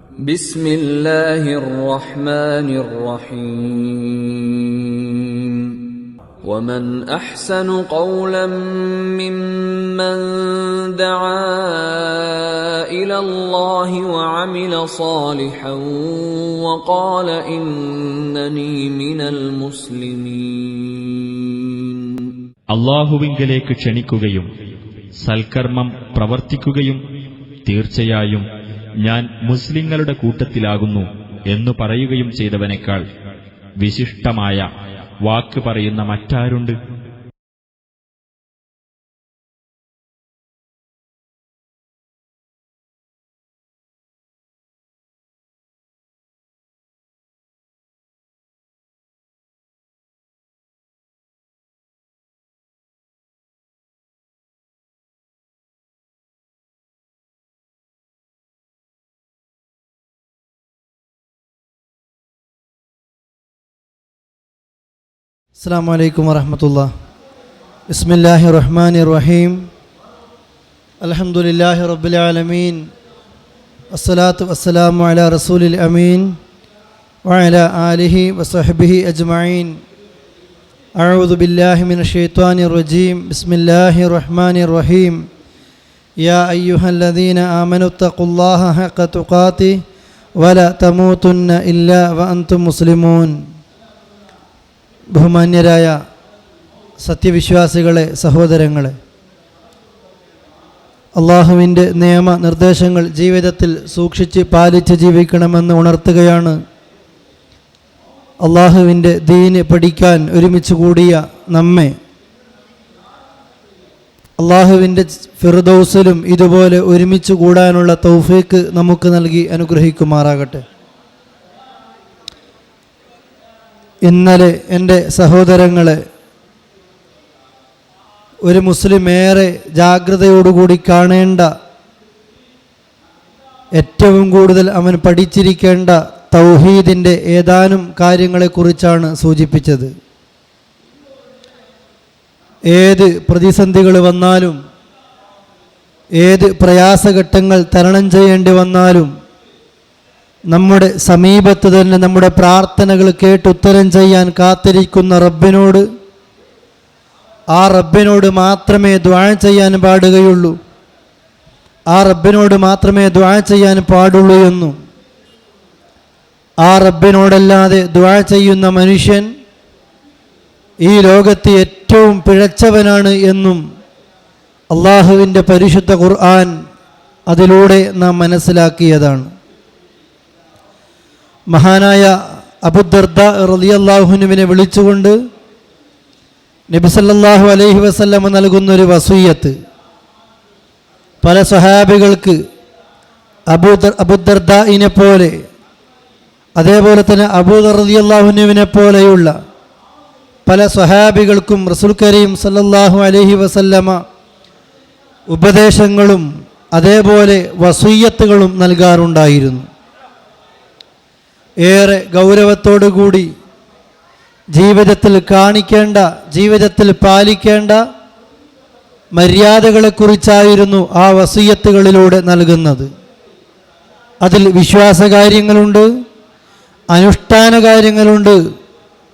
ബിസ്മില്ലാഹിർ റഹ്മാനിർ റഹീം. വമൻ അഹ്സനു ഖൗലൻ മിമ്മൻ ദആ ഇലല്ലാഹി വഅമില സാലിഹൻ വഖാല ഇന്നനീ മിനൽ മുസ്ലിമീൻ. അല്ലാഹുവിങ്കലേക്ക് ക്ഷണിക്കുകയും സൽക്കർമ്മം പ്രവർത്തിക്കുകയും തീർച്ചയായും ഞാൻ മുസ്ലിങ്ങളുടെ കൂട്ടത്തിലാകുന്നു എന്നു പറയുകയും ചെയ്തവനേക്കാൾ വിശിഷ്ടമായ വാക്ക് പറയുന്ന മറ്റാരുണ്ട്? അസ്സലാമു അലൈക്കും വറഹ്മത്തുള്ളാഹി. ബിസ്മില്ലാഹിർ റഹ്മാനിർ റഹീം. അൽഹംദുലില്ലാഹി റബ്ബിൽ ആലമീൻ. വസ്സലാത്തു വസ്സലാമു അലാ റസൂലിൽ അമീൻ വഅലാ ആലിഹി വസഹ്ബിഹി അജ്മഈൻ. അഊദു ബില്ലാഹി മിനശ് ശൈത്വാനിർ റജീം. ബിസ്മില്ലാഹിർ റഹ്മാനിർ റഹീം. യാ അയ്യുഹല്ലദീന ആമനു തഖുല്ലാഹ ഹഖ തുഖാതിഹി വലാ തമൂതുന്ന ഇല്ലാ വഅൻതും മുസ്ലിമൂൻ. ബഹുമാന്യരായ സത്യവിശ്വാസികളെ, സഹോദരങ്ങളെ, അള്ളാഹുവിൻ്റെ നിയമ നിർദ്ദേശങ്ങൾ ജീവിതത്തിൽ സൂക്ഷിച്ച് പാലിച്ച് ജീവിക്കണമെന്ന് ഉണർത്തുകയാണ്. അള്ളാഹുവിൻ്റെ ദീന് പഠിക്കാൻ ഒരുമിച്ച് കൂടിയ നമ്മെ അള്ളാഹുവിൻ്റെ ഫിർദൗസിലും ഇതുപോലെ ഒരുമിച്ച് കൂടാനുള്ള തൗഫീക്ക് നമുക്ക് നൽകി അനുഗ്രഹിക്കുമാറാകട്ടെ. ഇന്നലെ എൻ്റെ സഹോദരങ്ങളെ, ഒരു മുസ്ലിം ഏറെ ജാഗ്രതയോടുകൂടി കാണേണ്ട, ഏറ്റവും കൂടുതൽ അവൻ പഠിച്ചിരിക്കേണ്ട തൗഹീദിൻ്റെ ഏതാനും കാര്യങ്ങളെക്കുറിച്ചാണ് സൂചിപ്പിച്ചത്. ഏത് പ്രതിസന്ധികൾ വന്നാലും, ഏത് പ്രയാസഘട്ടങ്ങൾ തരണം ചെയ്യേണ്ടി വന്നാലും നമ്മുടെ സമീപത്ത് തന്നെ നമ്മുടെ പ്രാർത്ഥനകൾ കേട്ടുത്തരം ചെയ്യാൻ കാത്തിരിക്കുന്ന റബ്ബിനോട്, ആ റബ്ബിനോട് മാത്രമേ ദുആ ചെയ്യാൻ പാടുകയുള്ളൂ, ആ റബ്ബിനോട് മാത്രമേ ദുആ ചെയ്യാൻ പാടുള്ളൂ എന്നും, ആ റബ്ബിനോടല്ലാതെ ദുആ ചെയ്യുന്ന മനുഷ്യൻ ഈ ലോകത്ത് ഏറ്റവും പിഴച്ചവനാണ് എന്നും അള്ളാഹുവിൻ്റെ പരിശുദ്ധ ഖുർആൻ അതിലൂടെ നാം മനസ്സിലാക്കിയതാണ്. മഹാനായ അബൂദർദാ റളിയല്ലാഹുവിനെ വിളിച്ചുകൊണ്ട് നബി സല്ലല്ലാഹു അലൈഹി വസല്ലം നൽകുന്നൊരു വസിയ്യത്ത് പല സ്വഹാബികൾക്ക് അബൂദർദാഇനെ പോലെ, അതേപോലെ തന്നെ അബൂദർ റളിയല്ലാഹുവിനെ പോലെയുള്ള പല സ്വഹാബികൾക്കും റസൂൽ കരീം സല്ലല്ലാഹു അലൈഹി വസല്ലമ ഉപദേശങ്ങളും അതേപോലെ വസിയ്യത്തുകളും നൽകാറുണ്ടായിരുന്നു. ഏറെ ഗൗരവത്തോടുകൂടി ജീവിതത്തിൽ കാണിക്കേണ്ട, ജീവിതത്തിൽ പാലിക്കേണ്ട മര്യാദകളെക്കുറിച്ചായിരുന്നു ആ വസിയ്യത്തുകളിലൂടെ നൽകുന്നത്. അതിൽ വിശ്വാസകാര്യങ്ങളുണ്ട്, അനുഷ്ഠാന കാര്യങ്ങളുണ്ട്,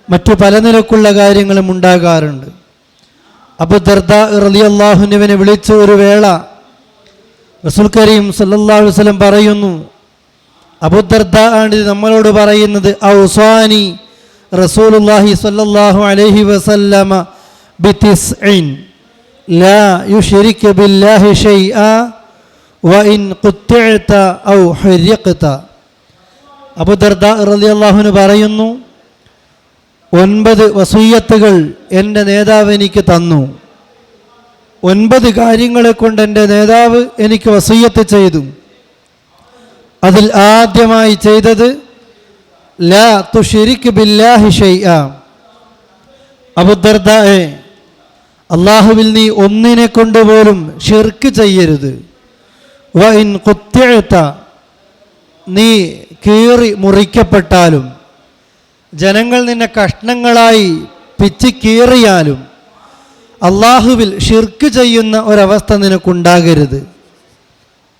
മറ്റു പല നിലക്കുള്ള കാര്യങ്ങളും ഉണ്ടാകാറുണ്ട്. അബൂദർദാ റളിയല്ലാഹുവിനെ വിളിച്ച ഒരു വേള റസൂൽ കരീം സല്ലല്ലാഹു അലൈഹി വസല്ലം പറയുന്നു, അബൂദർദാ ആണ് നമ്മളോട് പറയുന്നത്, ഔസാനി റസൂലുള്ളാഹി സ്വല്ലല്ലാഹു അലൈഹി വസല്ലമ ബിതിസ്ഇൻ ലാ യുശ്രികു ബില്ലാഹി ഷൈആ വഇൻ ഖുത്തിഅത ഔ ഹുരിഖത. അബൂദർദാ റളിയല്ലാഹു അൻഹു പറയുന്നു, 9 വസിയ്യത്തുകൾ എൻ്റെ നേതാവ് എനിക്ക് തന്നു. 9 കാര്യങ്ങളെ കൊണ്ട് എൻ്റെ നേതാവ് എനിക്ക് വസിയ്യത്ത് ചെയ്തു. അതിൽ ആദ്യമായി ചെയ്തത് ലാ തുശ്രിക് ബില്ലാഹി ഷൈആ. അബൂദർദായെ, അല്ലാഹുവിൽ നീ ഒന്നിനെ കൊണ്ടുപോലും ഷിർക്ക് ചെയ്യരുത്. വഇൻ ഖുത്തിഅത, നീ കീറി മുറിക്കപ്പെട്ടാലും, ജനങ്ങൾ നിന്നെ കഷ്ണങ്ങളായി പിച്ചി കീറിയാലും അള്ളാഹുവിൽ ഷിർക്ക് ചെയ്യുന്ന ഒരവസ്ഥ നിനക്കുണ്ടാകരുത്.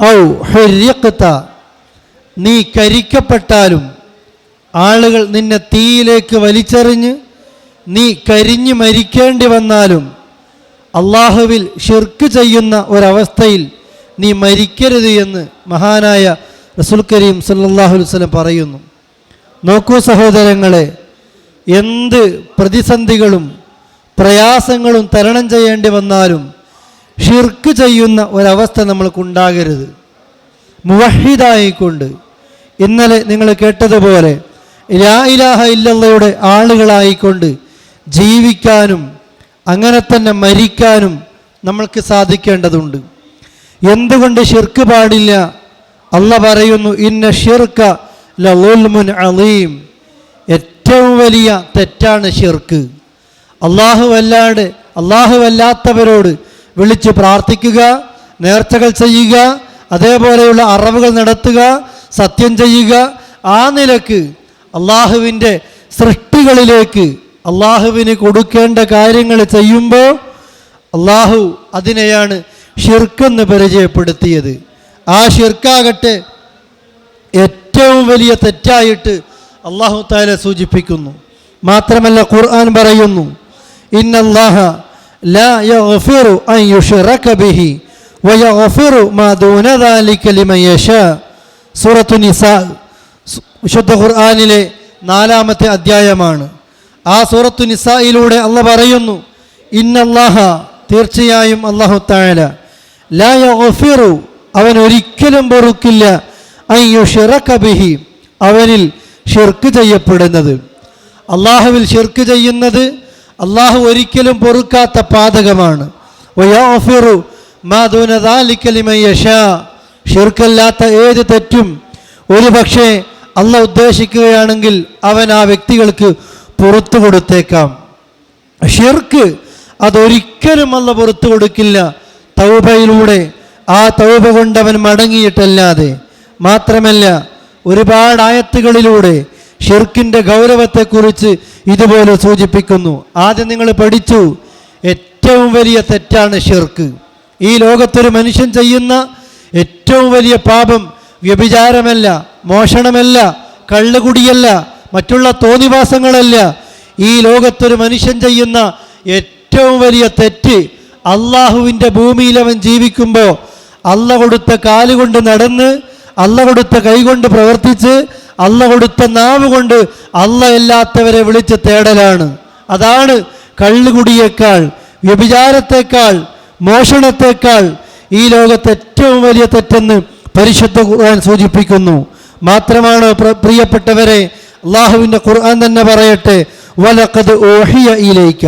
ഔ ഹുരിഖ്ത, നീ കരിക്കപ്പെട്ടാലും, ആളുകൾ നിന്നെ തീയിലേക്ക് വലിച്ചെറിഞ്ഞ് നീ കരിഞ്ഞു മരിക്കേണ്ടി വന്നാലും അള്ളാഹുവിൽ ഷിർക്ക് ചെയ്യുന്ന ഒരവസ്ഥയിൽ നീ മരിക്കരുത് എന്ന് മഹാനായ റസൂൽ കരീം സല്ലല്ലാഹു അലൈഹി വസല്ലം പറയുന്നു. നോക്കൂ സഹോദരങ്ങളെ, എന്ത് പ്രതിസന്ധികളും പ്രയാസങ്ങളും തരണം ചെയ്യേണ്ടി വന്നാലും ഷിർക്ക് ചെയ്യുന്ന ഒരവസ്ഥ നമ്മൾക്കുണ്ടാകരുത്. മുവഹിദായിക്കൊണ്ട് ഇന്നലെ നിങ്ങൾ കേട്ടതുപോലെ ലാ ഇലാഹ ഇല്ലല്ലാഹയുടെ ആളുകളായിക്കൊണ്ട് ജീവിക്കാനും അങ്ങനെ തന്നെ മരിക്കാനും നമ്മൾക്ക് സാധിക്കേണ്ടതുണ്ട്. എന്തുകൊണ്ട് ഷിർക്ക് പാടില്ല? അല്ലാഹ് പറയുന്നു, ഇന്ന ഷിർക ലളുൽമുൻ അളീം, ഏറ്റവും വലിയ തെറ്റാണ് ഷിർക്ക്. അല്ലാഹുവല്ലാത്തവരോട് വിളിച്ച് പ്രാർത്ഥിക്കുക, നേർച്ചകൾ ചെയ്യുക, അതേപോലെയുള്ള അറവുകൾ നടത്തുക, സത്യം ചെയ്യുക, ആ നിലക്ക് അള്ളാഹുവിൻ്റെ സൃഷ്ടികളിലേക്ക് അള്ളാഹുവിന് കൊടുക്കേണ്ട കാര്യങ്ങൾ ചെയ്യുമ്പോൾ അള്ളാഹു അതിനെയാണ് ഷിർക്കെന്ന് പരിചയപ്പെടുത്തിയത്. ആ ഷിർക്കാകട്ടെ ഏറ്റവും വലിയ തെറ്റായിട്ട് അള്ളാഹു തആല സൂചിപ്പിക്കുന്നു. മാത്രമല്ല ഖുർആൻ പറയുന്നു, ഇന്നല്ലാഹ ലാ യഗ്ഫിറു അൻ യുശ്റക ബിഹി വയഗ്ഫിറു മാ ദൂന ദാലിക ലിമൻ യശാ. സൂറത്തു നിസാ വിശുദ്ധ ഖുർആനിലെ 4-ാമത്തെ അധ്യായമാണ്. ആ സൂറത്തു നിസായിലൂടെ അല്ലാഹ് പറയുന്നു, ഇന്നല്ലാഹ, തീർച്ചയായും അല്ലാഹു തആല, ലാ യഗ്ഫിറു, അവൻ ഒരിക്കലും പൊറുക്കില്ല, അൻ യുശ്റക ബിഹി, അവനിൽ ഷിർക്ക് ചെയ്യപ്പെടുന്നത്. അള്ളാഹുവിൽ ഷിർക്ക് ചെയ്യുന്നത് അള്ളാഹു ഒരിക്കലും പൊറുക്കാത്ത പാതകമാണ്. വയഗ്ഫിറു മാ ദൂന ദാലിക ലിമൻ യശാ, ഷിർക്കല്ലാത്ത ഏത് തെറ്റും ഒരു പക്ഷേ അള്ളാഹ് ഉദ്ദേശിക്കുകയാണെങ്കിൽ അവൻ ആ വ്യക്തികൾക്ക് പുറത്തു കൊടുത്തേക്കാം. ഷിർക്ക് അതൊരിക്കലും അള്ളാഹ് പുറത്തു കൊടുക്കില്ല, തൗബയിലൂടെ, ആ തൗബ കൊണ്ടവൻ മടങ്ങിയിട്ടല്ലാതെ. മാത്രമല്ല ഒരുപാട് ആയത്തുകളിലൂടെ ഷിർക്കിൻ്റെ ഗൗരവത്തെക്കുറിച്ച് ഇതുപോലെ സൂചിപ്പിക്കുന്നു. ആദ്യം നിങ്ങൾ പഠിച്ചു, ഏറ്റവും വലിയ തെറ്റാണ് ഷിർക്ക്. ഈ ലോകത്തൊരു മനുഷ്യൻ ചെയ്യുന്ന ഏറ്റവും വലിയ പാപം വ്യഭിചാരമല്ല, മോഷണമല്ല, കള്ളുകുടിയല്ല, മറ്റുള്ള തോന്നിവാസങ്ങളല്ല. ഈ ലോകത്തൊരു മനുഷ്യൻ ചെയ്യുന്ന ഏറ്റവും വലിയ തെറ്റ്, അള്ളാഹുവിൻ്റെ ഭൂമിയിൽ അവൻ ജീവിക്കുമ്പോൾ അള്ളാഹ് കൊടുത്ത കാലുകൊണ്ട് നടന്ന്, അള്ളാഹ് കൊടുത്ത കൈകൊണ്ട് പ്രവർത്തിച്ച്, അള്ളാഹ് കൊടുത്ത നാവ് കൊണ്ട് അള്ളാഹ് അല്ലാത്തവരെ വിളിച്ച് തേടലാണ്. അതാണ് കള്ളുകുടിയേക്കാൾ, വ്യഭിചാരത്തേക്കാൾ, മോഷണത്തേക്കാൾ ഈ ലോകത്തെ ഏറ്റവും വലിയ തെറ്റെന്ന് പരിശുദ്ധ ഖുർആൻ സൂചിപ്പിക്കുന്നു. മാത്രമാണ് പ്രിയപ്പെട്ടവരെ, അള്ളാഹുവിൻ്റെ ഖുർആൻ തന്നെ പറയട്ടെ, വലഖദ് ഊഹിയ ഇലൈക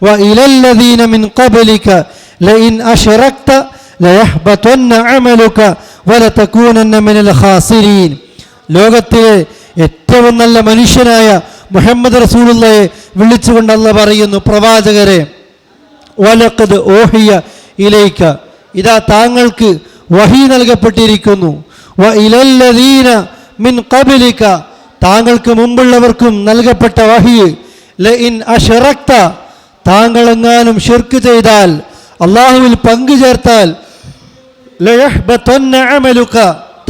വഇലല്ലദീന മിൻ ഖബ്ലിക ലഇൻ അശ്റക്ത ലയഹ്ബതന്ന അമലുക വലതകൂനന്ന മിനൽ ഖാസിരീൻ. ലോകത്തിലെ ഏറ്റവും നല്ല മനുഷ്യനായ മുഹമ്മദ് റസൂലുള്ളാഹിയെ വിളിച്ചുകൊണ്ട് അല്ലാഹ് പറയുന്നു, പ്രവാചകരെ, വലഖദ് ഊഹിയ ഇലൈക, ഇതാ താങ്കൾക്ക് വഹി നൽകപ്പെട്ടിരിക്കുന്നു, വഇലല്ലദീന മിൻ ഖബ്ലിക, താങ്കൾക്ക് മുമ്പുള്ളവർക്കും നൽകപ്പെട്ട വഹി, ലഇൻ അശ്റക്ത, താങ്കളെങ്ങാനും ഷിർക്ക് ചെയ്താൽ, അള്ളാഹുവിൽ പങ്കു ചേർത്താൽ, ലയഹ്ബതന്ന അമലുക,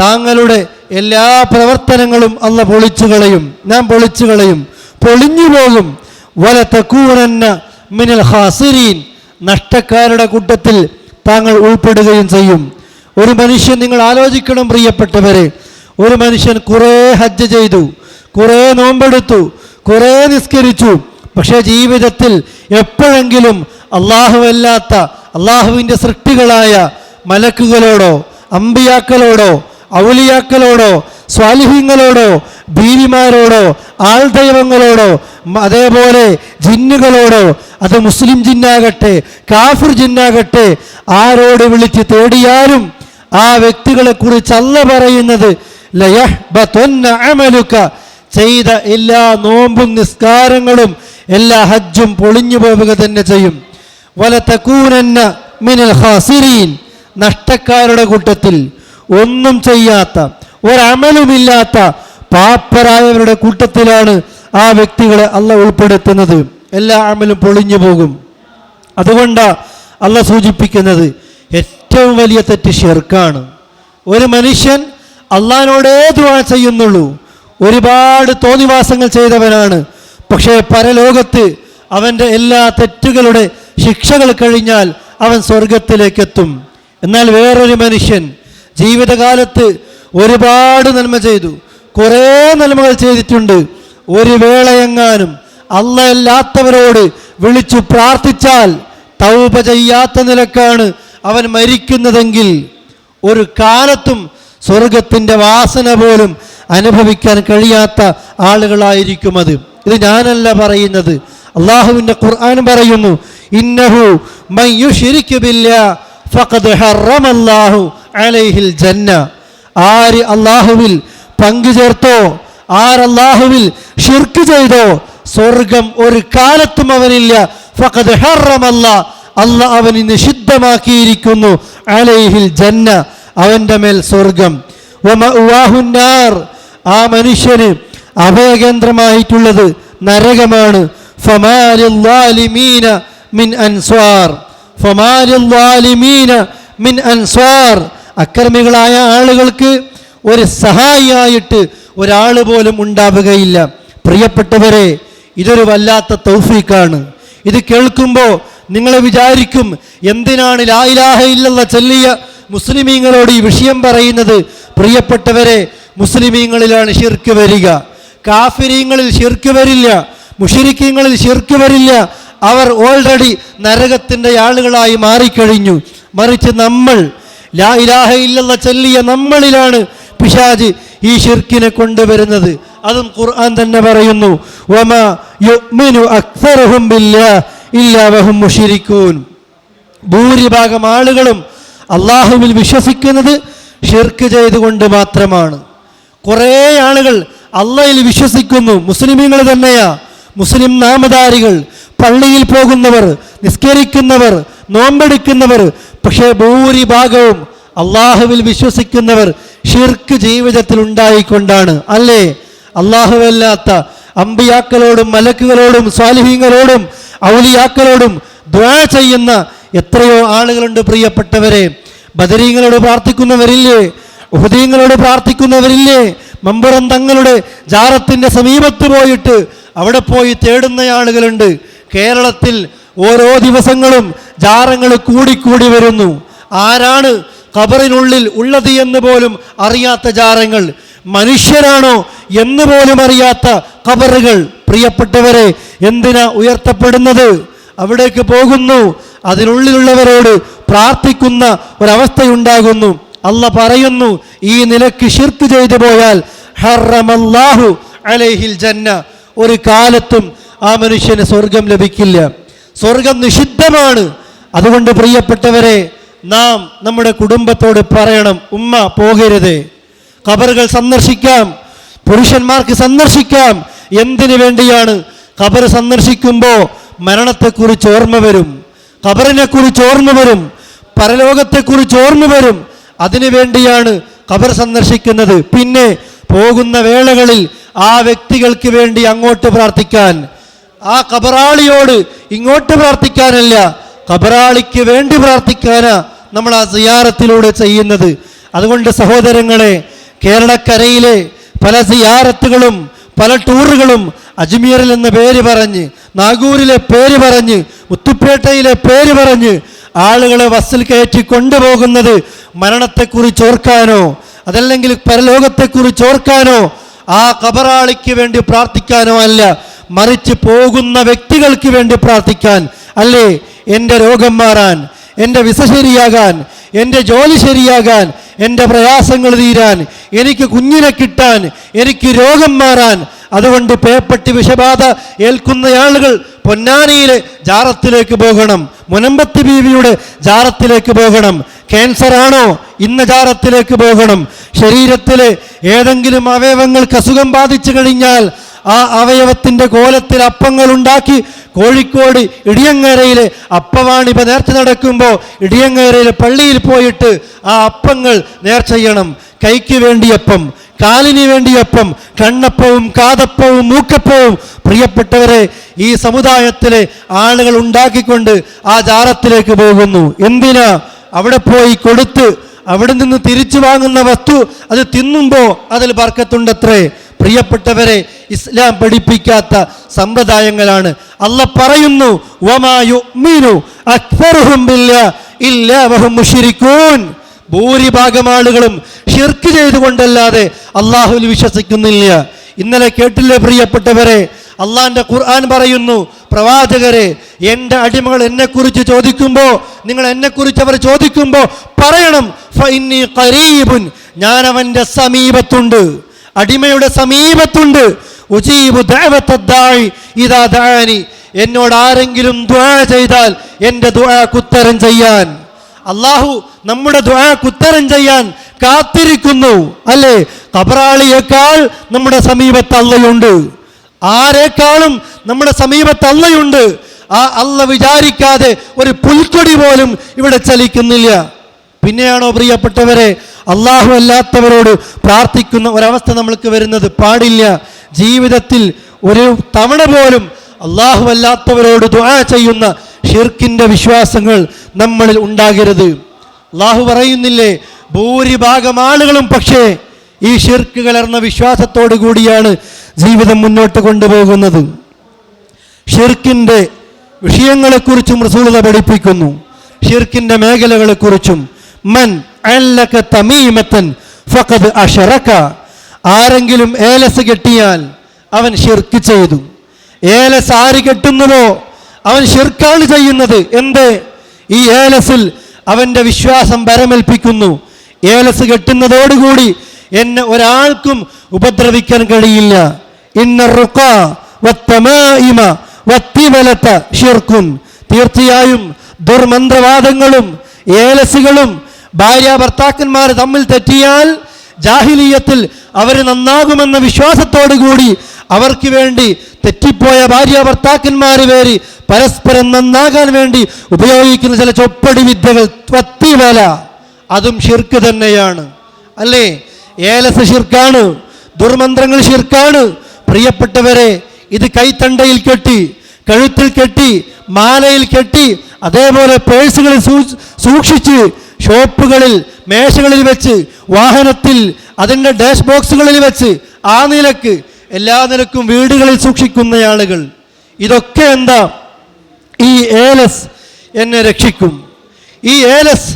താങ്കളുടെ എല്ലാ പ്രവർത്തനങ്ങളും അല്ലാഹ് പൊളിച്ചു കളയും, ഞാൻ പൊളിച്ചു കളയും, പൊളിഞ്ഞു പോകും. വലതകൂനന്ന മിനൽ ഖാസിരീൻ, നഷ്ടക്കാരുടെ കൂട്ടത്തിൽ താങ്കൾ ഉൾപ്പെടുകയും ചെയ്യും. ഒരു മനുഷ്യൻ, നിങ്ങൾ ആലോചിക്കണം പ്രിയപ്പെട്ടവരെ, ഒരു മനുഷ്യൻ കുറേ ഹജ്ജ് ചെയ്തു, കുറേ നോമ്പെടുത്തു, കുറേ നിസ്കരിച്ചു, പക്ഷേ ജീവിതത്തിൽ എപ്പോഴെങ്കിലും അല്ലാഹുവല്ലാത്ത അള്ളാഹുവിൻ്റെ സൃഷ്ടികളായ മലക്കുകളോടോ അമ്പിയാക്കളോടോ ഔലിയാക്കളോടോ സ്വാലിഹീങ്ങളോടോ ബീവിമാരോടോ ആൾദൈവങ്ങളോടോ അതേപോലെ ജിന്നുകളോടോ, അത് മുസ്ലിം ജിന്നാകട്ടെ കാഫിർ ജിന്നാകട്ടെ, ആരോട് വിളിച്ച് തേടിയാലും ആ വ്യക്തികളെ കുറിച്ച് അല്ലാഹ് പറയുന്നത് ലയഹ്ബതന്ന അമലുക, ചെയ്ത എല്ലാ നോമ്പും നിസ്കാരങ്ങളും എല്ലാ ഹജ്ജും പൊളിഞ്ഞു പോവുക തന്നെ ചെയ്യും. വലതകൂനന്ന മിനൽ ഖാസിരീൻ, നഷ്ടക്കാരുടെ കൂട്ടത്തിൽ, ഒന്നും ചെയ്യാത്ത, ഒരമലുമില്ലാത്ത പാപ്പരായവരുടെ കൂട്ടത്തിലാണ് ആ വ്യക്തികളെ അല്ലാഹ് ഉൾപ്പെടുത്തുന്നത്. എല്ലാ അമലും പൊളിഞ്ഞു പോകും. അതുകൊണ്ടാണ് അല്ലാഹ് സൂചിപ്പിക്കുന്നത് ഏറ്റവും വലിയ തെറ്റ് ഷിർക്കാണ്. ഒരു മനുഷ്യൻ അള്ളാഹിനോടേ ദുആ ചെയ്യുന്നുള്ളൂ. ഒരുപാട് തോന്നിവാസങ്ങൾ ചെയ്തവനാണ്. പക്ഷേ പരലോകത്ത് അവൻ്റെ എല്ലാ തെറ്റുകളുടെ ശിക്ഷകൾ കഴിഞ്ഞാൽ അവൻ സ്വർഗത്തിലേക്കെത്തും. എന്നാൽ വേറൊരു മനുഷ്യൻ ജീവിതകാലത്ത് ഒരുപാട് നന്മ ചെയ്തു, കുറേ നന്മകൾ ചെയ്തിട്ടുണ്ട്. ഒരു വേളയെങ്ങാനും അല്ലാത്തവരോട് വിളിച്ചു പ്രാർത്ഥിച്ചാൽ തൗബ ചെയ്യാത്ത നിലക്കാണ് അവൻ മരിക്കുന്നതെങ്കിൽ ഒരു കാലത്തും സ്വർഗത്തിൻ്റെ വാസന പോലും അനുഭവിക്കാൻ കഴിയാത്ത ആളുകളായിരിക്കും അത്. ഇത് ഞാനല്ല പറയുന്നത്, അള്ളാഹുവിൻ്റെ ഖുർആൻ പറയുന്നു, ഇന്നഹു മൻ യുശ്രിക് ബില്ലാഹ് ഫഖദ് ഹറമല്ലാഹു അലൈഹിൽ ജന്ന. ആര് അള്ളാഹുവിൽ പങ്കുചേർത്തോ, ആരല്ലാഹുവിൽ ശിർക്ക് ചെയ്തോ, സ്വർഗം ഒരു കാലത്തും അവനില്ല. ഫഖദ് ഹറമല്ലാഹ്, അല്ലാഹ് അവന് നിഷിദ്ധമാക്കിയിരിക്കുന്നു, അലൈഹിൽ ജന്ന, അവൻ്റെ മേൽ സ്വർഗം. വമഅവാഹുന്നാർ, ആ മനുഷ്യന് അഭയകേന്ദ്രമായിട്ടുള്ളത് നരകമാണ്. ഫമാലിദ്ദാലിമീന മിൻ അൻസ്വാർ, ഫമാലിദ്ദാലിമീന മിൻ അൻസ്വാർ, അക്രമികളായ ആളുകൾക്ക് ഒരു സഹായിയായിട്ട് ഒരാൾ പോലും ഉണ്ടാവുകയില്ല. പ്രിയപ്പെട്ടവരെ, ഇതൊരു വല്ലാത്ത തൗഫീഖാണ്. ഇത് കേൾക്കുമ്പോൾ നിങ്ങൾ വിചാരിക്കും, എന്തിനാണ് ലാ ഇലാഹ ഇല്ലല്ലാഹ് ചൊല്ലിയ മുസ്ലിമീങ്ങളോട് ഈ വിഷയം പറയുന്നത്? പ്രിയപ്പെട്ടവരെ, മുസ്ലിമീങ്ങളിലാണ് ശിർക്ക് വരിക, കാഫിരീങ്ങളിൽ ശിർക്ക് വരില്ല, മുശ്രിക്കീങ്ങളിൽ ശിർക്ക് വരില്ല. അവർ ഓൾറെഡി നരകത്തിൻ്റെ ആളുകളായി മാറിക്കഴിഞ്ഞു. മറിച്ച് നമ്മൾ ലാ ഇലാഹ ഇല്ലല്ലാഹ് ചൊല്ലിയ നമ്മളിലാണ് പിശാച് ഈ ശിർക്കിനെ കൊണ്ടുവരുന്നത്. അതും ഖുർആൻ തന്നെ പറയുന്നു, വമാ യുഅ്മിനു അക്സറുഹും ബില്ലാഹി ഇല്ലാ വഹും മുശ്രികൂൻ. ഭൂരിഭാഗം ആളുകളും അള്ളാഹുവിൽ വിശ്വസിക്കുന്നത് ഷിർക്ക് ചെയ്തുകൊണ്ട് മാത്രമാണ്. കുറേ ആളുകൾ അള്ളാഹിൽ വിശ്വസിക്കുന്നു, മുസ്ലിമീങ്ങൾ തന്നെയാ, മുസ്ലിം നാമധാരികൾ, പള്ളിയിൽ പോകുന്നവർ, നിസ്കരിക്കുന്നവർ, നോമ്പെടുക്കുന്നവർ. പക്ഷേ ഭൂരിഭാഗവും അള്ളാഹുവിൽ വിശ്വസിക്കുന്നവർ ഷിർക്ക് ജീവിതത്തിൽ ഉണ്ടായിക്കൊണ്ടാണ്. അല്ലേ? അള്ളാഹുവല്ലാത്ത അമ്പിയാക്കളോടും മലക്കുകളോടും സ്വാലിഹീങ്ങളോടും ഔലിയാക്കളോടും ദുആ ചെയ്യുന്ന എത്രയോ ആളുകളുണ്ട് പ്രിയപ്പെട്ടവരെ. ബദരീങ്ങളോട് പ്രാർത്ഥിക്കുന്നവരില്ലേ? ഉഹദീങ്ങളോട് പ്രാർത്ഥിക്കുന്നവരില്ലേ? മമ്പുറം തങ്ങളുടെ ജാറത്തിൻ്റെ സമീപത്ത് പോയിട്ട് അവിടെ പോയി തേടുന്ന ആളുകളുണ്ട്. കേരളത്തിൽ ഓരോ ദിവസങ്ങളും ജാറങ്ങൾ കൂടിക്കൂടി വരുന്നു. ആരാണ് ഖബറിനുള്ളിൽ ഉള്ളത് എന്ന് പോലും അറിയാത്ത ജാറങ്ങൾ, മനുഷ്യരാണോ എന്ന് പോലും അറിയാത്ത ഖബറുകൾ. പ്രിയപ്പെട്ടവരെ, എന്തിനാ ഉയർത്തപ്പെടുന്നത്? അവിടേക്ക് പോകുന്നു, അതിനുള്ളിലുള്ളവരോട് പ്രാർത്ഥിക്കുന്ന ഒരവസ്ഥയുണ്ടാകുന്നു. അല്ലാഹ് പറയുന്നു, ഈ നിലക്ക് ശിർക്ക് ചെയ്തു പോയാൽ ഹറമല്ലാഹു അലൈഹിൽ ജന്ന, ഒരു കാലത്തും ആ മനുഷ്യന് സ്വർഗം ലഭിക്കില്ല. സ്വർഗം നിഷിദ്ധമാണ്. അതുകൊണ്ട് പ്രിയപ്പെട്ടവരെ, നാം നമ്മുടെ കുടുംബത്തോട് പറയണം, ഉമ്മ പോകരുത്, ഖബറുകൾ സന്ദർശിക്കാം, പുരുഷന്മാർക്ക് സന്ദർശിക്കാം. എന്തിനു വേണ്ടിയാണ്? ഖബർ സന്ദർശിക്കുമ്പോൾ മരണത്തെക്കുറിച്ച് ഓർമ്മ വരും, ഖബറിനെ കുറിച്ച് ഓർമ്മ വരും, പരലോകത്തെക്കുറിച്ച് ഓർമ്മ വരും. അതിനു വേണ്ടിയാണ് ഖബർ സന്ദർശിക്കുന്നത്. പിന്നെ പോകുന്ന വേളകളിൽ ആ വ്യക്തികൾക്ക് വേണ്ടി അങ്ങോട്ട് പ്രാർത്ഥിക്കാൻ, ആ ഖബറാളിയോട് ഇങ്ങോട്ട് പ്രാർത്ഥിക്കാനല്ല, ഖബറാളിക്ക് വേണ്ടി പ്രാർത്ഥിക്കാനാ നമ്മൾ ആ സിയാറത്തിലൂടെ ചെയ്യുന്നത്. അതുകൊണ്ട് സഹോദരങ്ങളെ, കേരളക്കരയിലെ പല സിയാറത്തുകളും പല ടൂറുകളും അജ്മീറിൽ എന്ന പേര് പറഞ്ഞ്, നാഗൂരിലെ പേര് പറഞ്ഞ്, മുത്തുപ്പേട്ടയിലെ പേര് പറഞ്ഞ് ആളുകളെ ബസ്സിൽ കയറ്റി കൊണ്ടുപോകുന്നത് മരണത്തെക്കുറിച്ച് ഓർക്കാനോ അതല്ലെങ്കിൽ പരലോകത്തെക്കുറിച്ച് ഓർക്കാനോ ആ ഖബറാളിക്ക് വേണ്ടി പ്രാർത്ഥിക്കാനോ അല്ല, മറിച്ച് പോകുന്ന വ്യക്തികൾക്ക് വേണ്ടി പ്രാർത്ഥിക്കാൻ. അല്ലേ? എൻ്റെ രോഗം മാറാൻ, എൻ്റെ വിസ ശരിയാകാൻ, എൻ്റെ ജോലി ശരിയാകാൻ, എൻ്റെ പ്രയാസങ്ങൾ തീരാൻ, എനിക്ക് കുഞ്ഞിനെ കിട്ടാൻ, എനിക്ക് രോഗം മാറാൻ. അതുകൊണ്ട് പേപ്പട്ടി വിഷബാധ ഏൽക്കുന്ന ആളുകൾ പൊന്നാനിയിലെ ജാറത്തിലേക്ക് പോകണം, മുനമ്പത്തി ബീവിയുടെ ജാറത്തിലേക്ക് പോകണം. ക്യാൻസർ ആണോ? ഇന്ന ജാറത്തിലേക്ക് പോകണം. ശരീരത്തിലെ ഏതെങ്കിലും അവയവങ്ങൾക്ക് അസുഖം ബാധിച്ചു കഴിഞ്ഞാൽ ആ അവയവത്തിൻ്റെ കോലത്തിൽ അപ്പങ്ങൾ ഉണ്ടാക്കി കോഴിക്കോട് ഇടിയങ്ങരയിലെ അപ്പവാണിപ നേർച്ച നടക്കുമ്പോൾ ഇടിയങ്ങരയിലെ പള്ളിയിൽ പോയിട്ട് ആ അപ്പങ്ങൾ നേർച്ച ചെയ്യണം. കൈക്ക് വേണ്ടിയപ്പം, കാലിന് വേണ്ടിയപ്പം, കണ്ണപ്പവും കാതപ്പവും മൂക്കപ്പവും. പ്രിയപ്പെട്ടവരെ, ഈ സമുദായത്തിലെ ആളുകൾ ഉണ്ടാക്കിക്കൊണ്ട് ആ ജാറത്തിലേക്ക് പോകുന്നു. എന്തിനാ? അവിടെ പോയി കൊടുത്ത് അവിടെ നിന്ന് തിരിച്ചു വാങ്ങുന്ന വസ്തു അത് തിന്നുമ്പോൾ അതിൽ ബർക്കത്തുണ്ടത്രേ. പ്രിയപ്പെട്ടവരെ, ഇസ്ലാം പഠിപ്പിക്കാത്ത സമ്പ്രദായങ്ങളാണ്. അല്ലാഹ് പറയുന്നു, വമാ യുഅ്മിനു അക്സറുഹും ബില്ലാഹി ഇല്ലാ വഹും മുശ്രികൂൻ. ഭൂരിഭാഗം ആളുകളും ഷിർക്ക് ചെയ്തുകൊണ്ടല്ലാതെ അള്ളാഹുവിൽ വിശ്വസിക്കുന്നില്ല. ഇന്നലെ കേട്ടില്ലേ പ്രിയപ്പെട്ടവരെ, അള്ളാഹിന്റെ ഖുർആൻ പറയുന്നു, പ്രവാചകരെ, എൻ്റെ അടിമകൾ എന്നെക്കുറിച്ച് ചോദിക്കുമ്പോൾ, നിങ്ങൾ എന്നെക്കുറിച്ച് അവർ ചോദിക്കുമ്പോൾ പറയണം, ഫഇന്നി ഖരീബുൻ, ഞാൻ അവൻ്റെ സമീപത്തുണ്ട്, അടിമയുടെ സമീപത്തുണ്ട്. ഉജീബു ദഅവത്തദ്ദാഇ ഇദാ ദഅനി, എന്നോട് ആരെങ്കിലും ദുആ ചെയ്താൽ എൻ്റെ ദുആക്ക് ഉത്തരം ചെയ്യാൻ. അള്ളാഹു നമ്മുടെ ദുആക്ക് ഉത്തരം ചെയ്യാൻ കാത്തിരിക്കുന്നു, അല്ലേ? ഖബറാളിയേക്കാൾ നമ്മുടെ സമീപത്ത് അള്ളയുണ്ട്, ആരെക്കാളും നമ്മുടെ സമീപത്ത് അള്ളയുണ്ട്. ആ അള്ള വിചാരിക്കാതെ ഒരു പുൽക്കൊടി പോലും ഇവിടെ ചലിക്കുന്നില്ല. പിന്നെയാണോ പ്രിയപ്പെട്ടവരെ അള്ളാഹു അല്ലാത്തവരോട് പ്രാർത്ഥിക്കുന്ന ഒരവസ്ഥ നമ്മൾക്ക് വരുന്നത്? പാടില്ല. ജീവിതത്തിൽ ഒരു തവണ പോലും അള്ളാഹു അല്ലാത്തവരോട് ദുആ ചെയ്യുന്ന ഷിർക്കിന്റെ വിശ്വാസങ്ങൾ നമ്മളിൽ ഉണ്ടാകരുത്. അള്ളാഹു പറയുന്നില്ലേ, ഭൂരിഭാഗം ആളുകളും പക്ഷേ ഈ ഷിർക്ക് കലർന്ന വിശ്വാസത്തോടു കൂടിയാണ് ജീവിതം മുന്നോട്ട് കൊണ്ടുപോകുന്നത്. ഷിർക്കിന്റെ വിഷയങ്ങളെക്കുറിച്ചും റസൂലുള്ളാഹി പഠിപ്പിക്കുന്നു, ഷിർക്കിന്റെ മേഖലകളെക്കുറിച്ചും. മൻ അല്ലക തമീമത്തൻ ഫഖദ് അശറക, ആരെങ്കിലും ഏലസ് കെട്ടിയാൽ അവൻ ഷിർക്ക് ചെയ്തു. ഏലസ് ആര് കെട്ടുന്നുവോ അവൻ ഷിർക്കാണ് ചെയ്യുന്നത്. എന്ത്? ഈ ഏലസിൽ അവന്റെ വിശ്വാസം ബരമേൽപ്പിക്കുന്നു. ഏലസ് കെട്ടുന്നതോടുകൂടി എന്നെ ഒരാൾക്കും ഉപദ്രവിക്കാൻ കഴിയില്ല. ഇന്ന റുഖ വത്തമായിമ വത്തിവലത ഷിർക്കുൻ, തീർച്ചയായും ദുർമന്ത്രവാദങ്ങളും ഏലസുകളും ഭാര്യ ഭർത്താക്കന്മാർ തമ്മിൽ തെറ്റിയാൽ ജാഹിലിയത്തിൽ അവർ നന്നാകുമെന്ന വിശ്വാസത്തോടു കൂടി അവർക്ക് വേണ്ടി തെറ്റിപ്പോയ ഭാര്യ ഭർത്താക്കന്മാര് പേര് പരസ്പരം നന്നാകാൻ വേണ്ടി ഉപയോഗിക്കുന്ന ചില ചൊപ്പടി വിദ്യകൾ, വത്തിവല, അതും ഷിർക്ക് തന്നെയാണ്, അല്ലേ? ഏലസ് ഷിർക്കാണ്, ദുർമന്ത്രങ്ങൾ ഷിർക്കാണ്. പ്രിയപ്പെട്ടവരെ, ഇത് കൈത്തണ്ടയിൽ കെട്ടി, കഴുത്തിൽ കെട്ടി, മാലയിൽ കെട്ടി, അതേപോലെ പേഴ്സുകളിൽ സൂക്ഷിച്ച്, ഷോപ്പുകളിൽ മേശകളിൽ വെച്ച്, വാഹനത്തിൽ അതിൻ്റെ ഡാഷ് ബോക്സുകളിൽ വെച്ച്, ആ നിലക്ക് എല്ലാ നിലക്കും വീടുകളിൽ സൂക്ഷിക്കുന്ന ആളുകൾ. ഇതൊക്കെ എന്താ? ഈ ഏലസ് എന്നെ രക്ഷിക്കും, ഈ ഏലസ്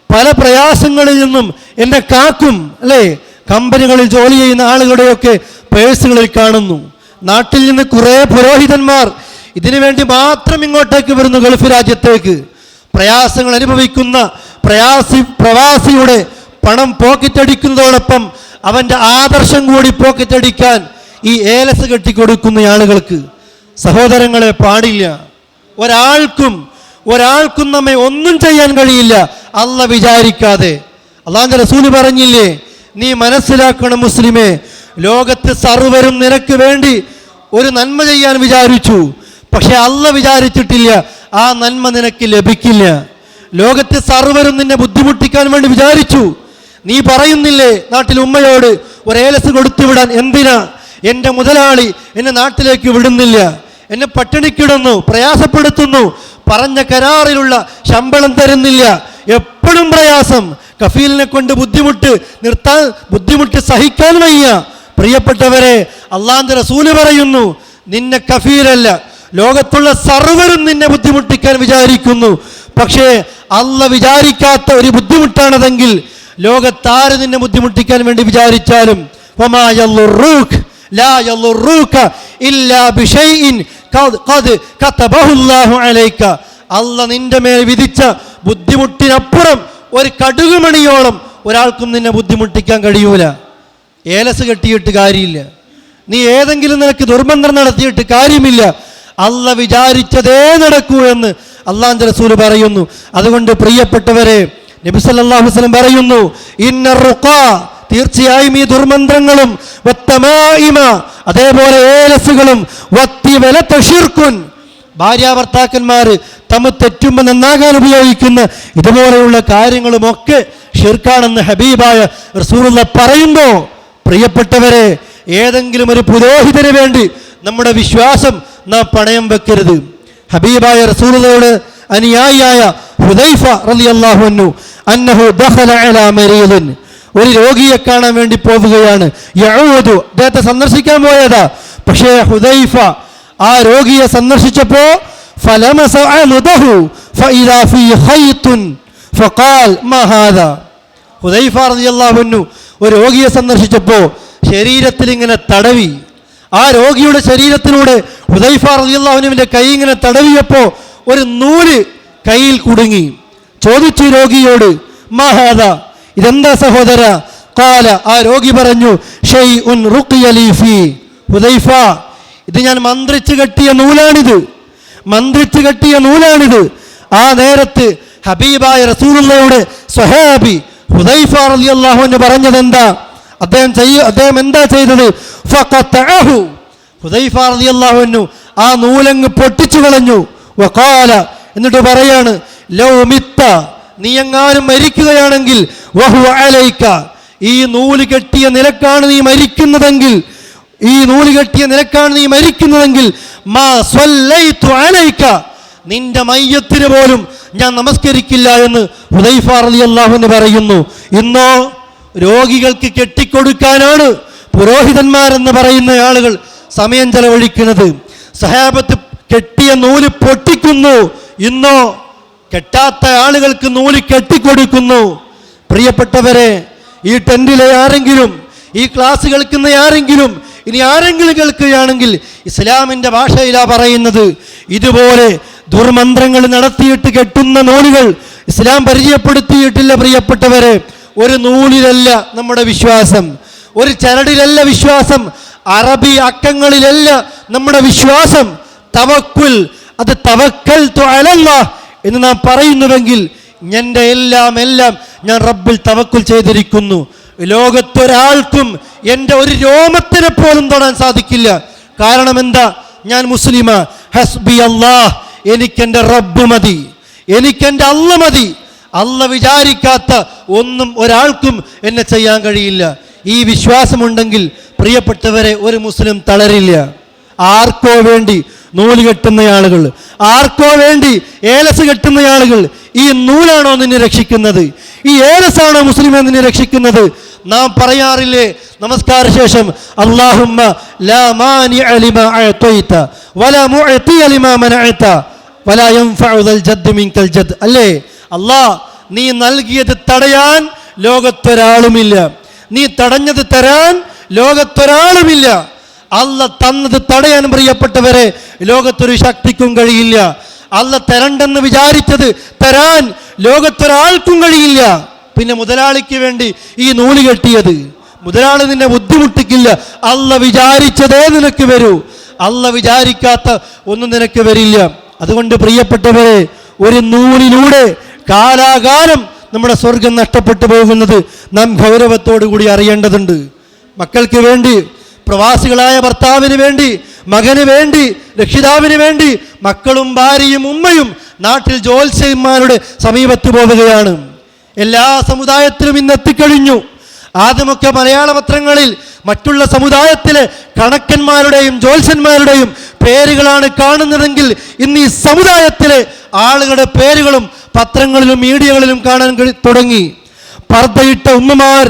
പല പ്രയാസങ്ങളിൽ നിന്നും എന്നെ കാക്കും, അല്ലേ? കമ്പനികളിൽ ജോലി ചെയ്യുന്ന ആളുകളുടെയൊക്കെ പേഴ്സുകളിൽ കാണുന്നു. നാട്ടിൽ നിന്ന് കുറേ പുരോഹിതന്മാർ ഇതിനു വേണ്ടി മാത്രം ഇങ്ങോട്ടേക്ക് വരുന്നു, ഗൾഫ് രാജ്യത്തേക്ക്. പ്രയാസങ്ങൾ അനുഭവിക്കുന്ന പ്രവാസിയുടെ പണം പോക്കറ്റടിക്കുന്നതോടൊപ്പം അവൻ്റെ ആദർശം കൂടി പോക്കറ്റടിക്കാൻ ഈ ഏലസ് കെട്ടിക്കൊടുക്കുന്ന ആളുകൾക്ക്. സഹോദരങ്ങളെ, പാടില്ല. ഒരാൾക്കും നമ്മെ ഒന്നും ചെയ്യാൻ കഴിയില്ല അള്ളാഹ് വിചാരിക്കാതെ. അള്ളാഹുവിന്റെ റസൂൽ പറഞ്ഞില്ലേ, നീ മനസ്സിലാക്കണം മുസ്ലിമേ, ലോകത്ത് സർവരും നിനക്ക് വേണ്ടി ഒരു നന്മ ചെയ്യാൻ വിചാരിച്ചു, പക്ഷെ അള്ളാഹ് വിചാരിച്ചിട്ടില്ല ആ നന്മ നിനക്ക് ലഭിക്കില്ല. ലോകത്ത് സർവരും നിന്നെ ബുദ്ധിമുട്ടിക്കാൻ വേണ്ടി വിചാരിച്ചു. നീ പറയുന്നില്ലേ നാട്ടിൽ ഉമ്മയോട് ഒരു ഏലസ് കൊടുത്തുവിടാൻ? എന്തിനാ? എൻ്റെ മുതലാളി എന്നെ നാട്ടിലേക്ക് വിടുന്നില്ല, എന്നെ പട്ടിണിക്കിടുന്നു, പ്രയാസപ്പെടുത്തുന്നു, പറഞ്ഞ കരാറിലുള്ള ശമ്പളം തരുന്നില്ല, എപ്പോഴും പ്രയാസം, കഫീലിനെ കൊണ്ട് ബുദ്ധിമുട്ട് സഹിക്കാൻ വയ്യ. പ്രിയപ്പെട്ടവരെ, അള്ളാഹുവിന്റെ റസൂല് പറയുന്നു, നിന്നെ കഫീലല്ല, ലോകത്തുള്ള സർവരും നിന്നെ ബുദ്ധിമുട്ടിക്കാൻ വിചാരിക്കുന്നു, പക്ഷേ അള്ളാഹ് വിചാരിക്കാത്ത ഒരു ബുദ്ധിമുട്ടാണതെങ്കിൽ ലോകത്താര് നിന്നെ ബുദ്ധിമുട്ടിക്കാൻ വേണ്ടി വിചാരിച്ചാലും വമാ യളുറൂക ലാ യളുറൂക ഇല്ലാ ബിശൈഇൻ ഖദ് കതബഹുല്ലാഹു അലൈക. അള്ളാഹ് നിന്റെ മേൽ വിധിച്ച ബുദ്ധിമുട്ടിനപ്പുറം ഒരു കടുകുമണിയോളം ഒരാൾക്കും നിന്നെ ബുദ്ധിമുട്ടിക്കാൻ കഴിയൂല. ഏലസ് കെട്ടിയിട്ട് കാര്യമില്ല, നീ ഏതെങ്കിലും നിനക്ക് ദുർബന്ധം നടത്തിയിട്ട് കാര്യമില്ല. അള്ളാഹ് വിചാരിച്ചതേ നടക്കൂ എന്ന് അള്ളാഹുവിന്റെ റസൂൽ പറയുന്നു. അതുകൊണ്ട് പ്രിയപ്പെട്ടവരെ, നബി സല്ലല്ലാഹു അലൈഹി വസല്ലം പറയുന്നു, ഇന്ന റുഖ, തീർച്ചയായും ഈ ദുർമന്ത്രങ്ങളും, വത്തമായിമ, അതേപോലെ ഏലസുകളും, വത്തിവലത ഷിർക്കുൻ, ഭാര്യ ഭർത്താക്കന്മാര് തമ്മിൽ തെറ്റുമ്പോൾ നന്നാകാൻ ഉപയോഗിക്കുന്ന ഇതുപോലെയുള്ള കാര്യങ്ങളുമൊക്കെ ഷിർക്കാണെന്ന് ഹബീബായ റസൂലുള്ളാഹി പറയുമ്പോ, പ്രിയപ്പെട്ടവരെ, ഏതെങ്കിലും ഒരു പുരോഹിതന് വേണ്ടി നമ്മുടെ വിശ്വാസം നാം പണയം വെക്കരുത്. ഹബീബായ റസൂലുള്ളാഹിയുടെ അനുയായിയായ ഹുദൈഫ റളിയല്ലാഹു അൻഹു അന്നഹു ദഖല അലാ മരീദിൻ, ഒരു രോഗിയെ കാണാൻ വേണ്ടി പോവുകയാണ്. യഊദു, അദ്ദേഹത്തെ സന്ദർശിക്കാൻ പോയതാ. പക്ഷേ ഹുദൈഫ ആ രോഗിയെ സന്ദർശിച്ചപ്പോ ഫലമസ അലുദഹു ഫഇദാ ഫീ ഖൈത്തുൻ ഫഖാൽ മാ ഹാദാ. ഹുദൈഫ റളിയല്ലാഹു അൻഹു ഒരു രോഗിയെ സന്ദർശിച്ചപ്പോ ശരീരത്തിൽ ഇങ്ങനെ തടവി. ആ രോഗിയുടെ ശരീരത്തിലൂടെ ഹുദൈഫ റളിയല്ലാഹു അൻഹുവിന്റെ കൈ ഇങ്ങനെ തടവിയപ്പോ ഒരു നൂല് കയ്യിൽ കുടുങ്ങി. ചോദിച്ചു രോഗിയോട്, മാ ഹാദാ, ഇതെന്താ സഹോദര? ഖാല, ആ രോഗി പറഞ്ഞു, ഷൈഉൻ റുഖിയ ലീ ഫീ. ഹുദൈഫ, ഇത് ഞാൻ മന്ത്രിച്ച് കെട്ടിയ നൂലാണിത്, മന്ത്രിച്ച് കെട്ടിയ നൂലാണിത്. ആ നേരത്ത് ഹബീബായ റസൂലുള്ളാഹിയുടെ സ്വഹാബി ഹുദൈഫ റളിയല്ലാഹു അൻഹു പറഞ്ഞത് എന്താ? അദ്ദേഹം എന്താ ചെയ്തത്? ഫഖതഅഹു, ഹുദൈഫ റളിയല്ലാഹു അൻഹു ആ നൂലങ്ങ് പൊട്ടിച്ചു കളഞ്ഞു. വഖാല, എന്നിട്ട് പറയാണ്, ലൗ മിത്ത, നീ എങ്ങാനും മരിക്കുകയാണെങ്കിൽ, വഹുവ അലൈക, ഈ നൂല് കെട്ടിയ നിലക്കാണ് നീ മരിക്കുന്നതെങ്കിൽ, ഈ നൂല് കെട്ടിയ നിലക്കാണ് നീ മരിക്കുന്നതെങ്കിൽ, മാ സ്വല്ലൈതു അലൈക, നിന്റെ മയ്യത്തിന് പോലും ഞാൻ നമസ്കരിക്കില്ല എന്ന് ഹുദൈഫ റളിയല്ലാഹു അൻഹു പറയുന്നു. ഇന്നോ രോഗികൾക്ക് കെട്ടിക്കൊടുക്കാനാണ് പുരോഹിതന്മാരെന്ന് പറയുന്ന ആളുകൾ സമയം ചെലവഴിക്കുന്നത്. സഹാബത്ത് കെട്ടിയ നൂല് പൊട്ടിക്കുന്നു, ഇന്നോ കെട്ടാത്ത ആളുകൾക്ക് നൂല് കെട്ടിക്കൊടുക്കുന്നു. പ്രിയപ്പെട്ടവരെ, ഈ ടെന്റിലെ ആരെങ്കിലും, ഈ ക്ലാസ് കേൾക്കുന്ന ആരെങ്കിലും, ഇനി ആരെങ്കിലും കേൾക്കുകയാണെങ്കിൽ ഇസ്ലാമിന്റെ ഭാഷയിലാ പറയുന്നത്, ഇതുപോലെ ദുർമന്ത്രങ്ങൾ നടത്തിയിട്ട് കെട്ടുന്ന നൂലുകൾ ഇസ്ലാം പരിചയപ്പെടുത്തിയിട്ടില്ല. പ്രിയപ്പെട്ടവരെ, ഒരു നൂലിലല്ല നമ്മുടെ വിശ്വാസം, ഒരു ചരടിലല്ല വിശ്വാസം, അറബി അക്കങ്ങളിലല്ല നമ്മുടെ വിശ്വാസം. തവക്കുൽ, അത് തവക്കൽതു അലല്ലാഹ് എന്ന് നാം പറയുന്നുവെങ്കിൽ എൻ്റെ എല്ലാം ഞാൻ റബ്ബിൽ തവക്കുൽ ചെയ്തിരിക്കുന്നു. ലോകത്തൊരാൾക്കും എൻ്റെ ഒരു രോമത്തിനെ പോലും തൊടാൻ സാധിക്കില്ല. കാരണം എന്താ? ഞാൻ മുസ്ലിമാ. ഹസ്ബി അല്ലാഹ്, എനിക്കെൻ്റെ റബ്ബ് മതി, എനിക്കെൻ്റെ അല്ല മതി. അല്ല വിചാരിക്കാത്ത ഒന്നും ഒരാൾക്കും എന്നെ ചെയ്യാൻ കഴിയില്ല. ഈ വിശ്വാസമുണ്ടെങ്കിൽ പ്രിയപ്പെട്ടവരെ, ഒരു മുസ്ലിം തളരില്ല. ആർക്കോ വേണ്ടി നൂല് കെട്ടുന്ന ആളുകൾ, ആർക്കോ വേണ്ടി ഏലസ് കെട്ടുന്ന ആളുകൾ, ഈ നൂലാണോ നിന്നെ രക്ഷിക്കുന്നത്? ഈ ഏലസാണോ മുസ്ലിമെ നിന്നെ രക്ഷിക്കുന്നത്? നാം പറയാറില്ലേ നമസ്കാര ശേഷം, അല്ലാഹുമ്മ ലാ മാനിഅ ലിമാ അഅതൈത വലാ മുഅതിയ ലിമാ മനഅത വലാ യൻഫഉ ദൽ ജദ്ദ് മിൻകൽ ജദ്ദ്. അല്ലേ, അല്ലാഹ്, നീ നൽകിയത് തടയാൻ ലോകത്തൊരാളുമില്ല, നീ തടഞ്ഞത് തരാൻ ലോകത്തൊരാളുമില്ല. അല്ല തന്നത് തടയാൻ പ്രിയപ്പെട്ടവരെ ലോകത്തൊരു ശക്തിക്കും കഴിയില്ല. അല്ല തരണ്ടെന്ന് വിചാരിച്ചത് തരാൻ ലോകത്തൊരാൾക്കും കഴിയില്ല. പിന്നെ മുതലാളിക്ക് വേണ്ടി ഈ നൂല് കെട്ടിയത്, മുതലാളി നിന്നെ ബുദ്ധിമുട്ടിക്കില്ല. അല്ല വിചാരിച്ചതേ നിനക്ക് വരൂ, അല്ല വിചാരിക്കാത്ത ഒന്നും നിനക്ക് വരില്ല. അതുകൊണ്ട് പ്രിയപ്പെട്ടവരെ, ഒരു നൂലിലൂടെ കാലാകാലം നമ്മുടെ സ്വർഗം നഷ്ടപ്പെട്ടു പോകുന്നത് നാം ഗൗരവത്തോടു കൂടി അറിയേണ്ടതുണ്ട്. മക്കൾക്ക് വേണ്ടി, പ്രവാസികളായ ഭർത്താവിന് വേണ്ടി, മകന് വേണ്ടി, രക്ഷിതാവിന് വേണ്ടി മക്കളും ഭാര്യയും ഉമ്മയും നാട്ടിൽ ജ്യോത്സ്യന്മാരുടെ സമീപത്ത് പോവുകയാണ്. എല്ലാ സമുദായത്തിലും ഇന്ന് എത്തിക്കഴിഞ്ഞു. ആദ്യമൊക്കെ മലയാള പത്രങ്ങളിൽ മറ്റുള്ള സമുദായത്തിലെ കണക്കന്മാരുടെയും ജ്യോത്സ്യന്മാരുടെയും പേരുകളാണ് കാണുന്നതെങ്കിൽ ഇന്ന് ഈ സമുദായത്തിലെ ആളുകളുടെ പേരുകളും പത്രങ്ങളിലും മീഡിയകളിലും കാണാൻ തുടങ്ങി. പർദ്ദയിട്ട ഉമ്മമാർ